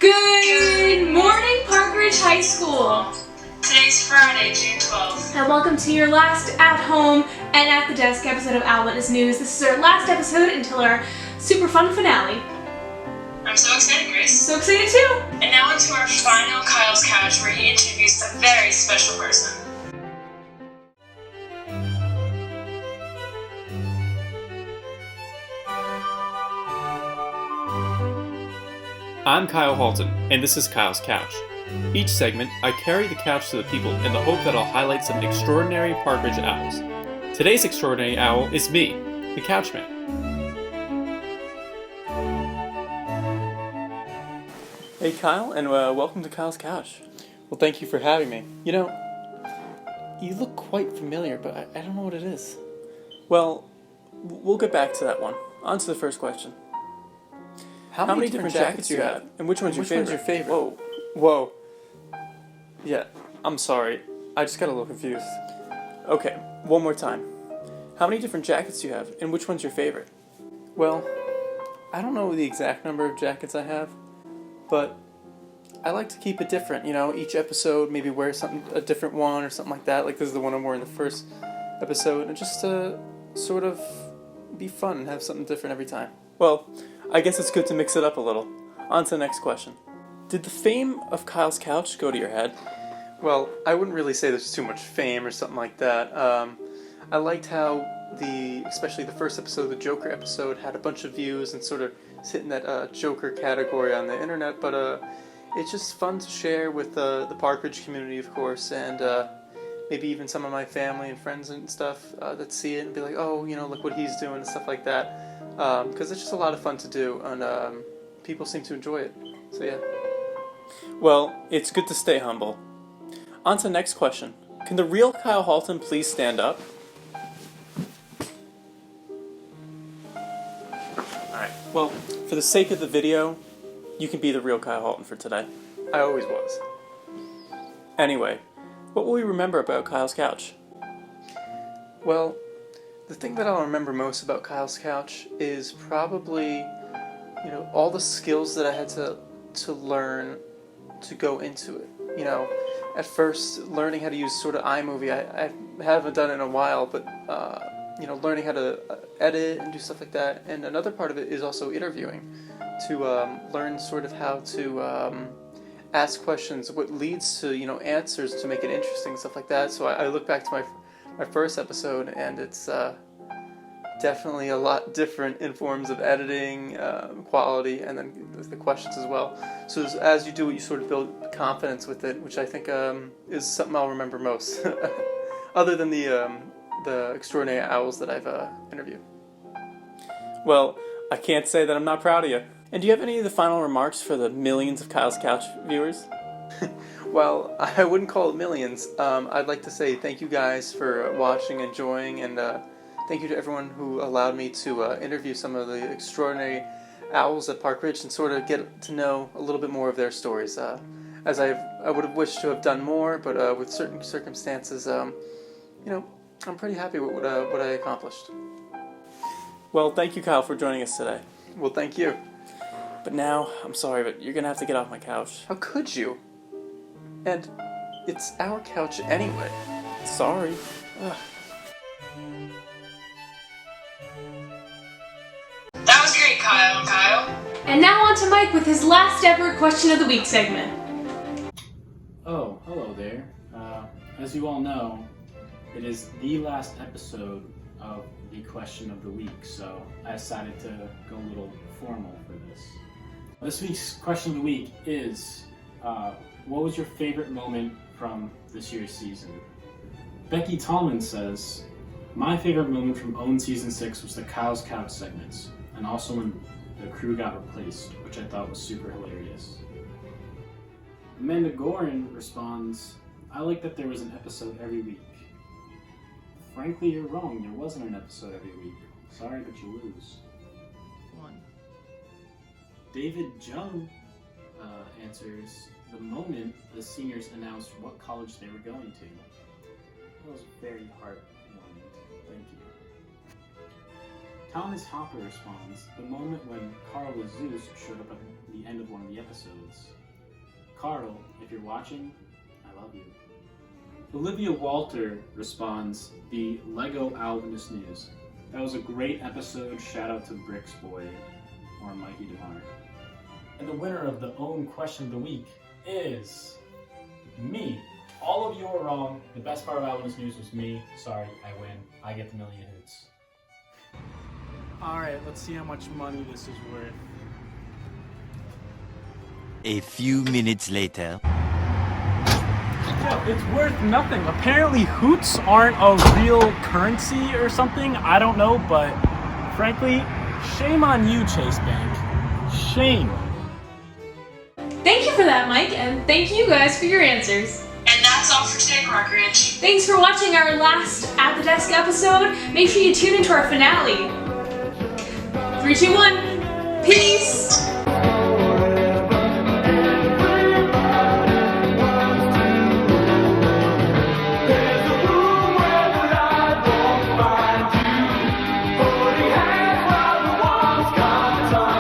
Good morning, Park Ridge High School. Today's Friday, June 12th. And welcome to your last at-home and at-the-desk episode of Owlwitness News. This is our last episode until our super fun finale. I'm so excited, Grace. So excited too! And now into our final Kyle's Couch, where he interviews a very special person. I'm Kyle Halton, and this is Kyle's Couch. Each segment, I carry the couch to the people in the hope that I'll highlight some extraordinary Park Ridge owls. Today's extraordinary owl is me, the Couchman. Hey Kyle, and welcome to Kyle's Couch. Well, thank you for having me. You know, you look quite familiar, but I don't know what it is. Well, we'll get back to that one. On to the first question. How many different jackets do you have? And which one's your favorite? Whoa. Yeah, I'm sorry. I just got a little confused. Okay, one more time. How many different jackets do you have? And which one's your favorite? Well, I don't know the exact number of jackets I have, but I like to keep it different. You know, each episode maybe wear a different one or something like that. Like this is the one I wore in the first episode. And just to sort of be fun and have something different every time. Well, I guess it's good to mix it up a little. On to the next question. Did the fame of Kyle's Couch go to your head? Well, I wouldn't really say there's too much fame or something like that. I liked how especially the first episode, the Joker episode, had a bunch of views and sort of sit in that Joker category on the internet, but it's just fun to share with the Park Ridge community, of course, and maybe even some of my family and friends and stuff that see it and be like, oh, you know, look what he's doing and stuff like that. Because it's just a lot of fun to do, and people seem to enjoy it. So yeah. Well, it's good to stay humble. On to the next question. Can the real Kyle Halton please stand up? Alright, well, for the sake of the video, you can be the real Kyle Halton for today. I always was. Anyway, what will we remember about Kyle's Couch? Well, the thing that I'll remember most about Kyle's Couch is probably, you know, all the skills that I had to learn to go into it. You know, at first, learning how to use sort of iMovie, I haven't done it in a while, but, you know, learning how to edit and do stuff like that. And another part of it is also interviewing, to learn sort of how to ask questions, what leads to, you know, answers to make it interesting, stuff like that. So I look back to my first episode, and it's definitely a lot different in forms of editing, quality, and then the questions as well. So as you do it, you sort of build confidence with it, which I think is something I'll remember most, other than the extraordinary owls that I've interviewed. Well, I can't say that I'm not proud of you. And do you have any of the final remarks for the millions of Kyle's Couch viewers? Well, I wouldn't call it millions. I'd like to say thank you guys for watching, enjoying, and thank you to everyone who allowed me to interview some of the extraordinary owls at Park Ridge and sort of get to know a little bit more of their stories. As I would have wished to have done more, but with certain circumstances, you know, I'm pretty happy with what I accomplished. Well, thank you, Kyle, for joining us today. Well, thank you. But now, I'm sorry, but you're going to have to get off my couch. How could you? And it's our couch anyway. Sorry. Ugh. That was great, Kyle. And now on to Mike with his last ever Question of the Week segment. Oh, hello there. As you all know, it is the last episode of the Question of the Week, so I decided to go a little formal for this. This week's Question of the Week is, what was your favorite moment from this year's season? Becky Tallman says, my favorite moment from OWN Season 6 was the Kyle's Couch segments, and also when the crew got replaced, which I thought was super hilarious. Amanda Gorin responds, I like that there was an episode every week. Frankly, you're wrong, there wasn't an episode every week. Sorry, but you lose. 1. David Jung answers, the moment the seniors announced what college they were going to. That was very heartwarming. Thank you. Thomas Hopper responds, the moment when Carl the Zeus showed up at the end of one of the episodes. Carl, if you're watching, I love you. Olivia Walter responds, the Lego Owlwitness news. That was a great episode. Shout out to Bricks Boy or Mikey DeMar. And the winner of the own question of the week is me. All of you are wrong. The best part of Owlwitness news was me. Sorry, I win. I get the million hoots. Alright, let's see how much money this is worth. A few minutes later. Yeah, it's worth nothing. Apparently hoots aren't a real currency or something. I don't know, but frankly, shame on you, Chase Bank. Shame. Thank you for that, Mike, and thank you guys for your answers. And that's all for today, Mark Ridge. Thanks for watching our last At the Desk episode. Make sure you tune into our finale. 3, 2, 1. Peace!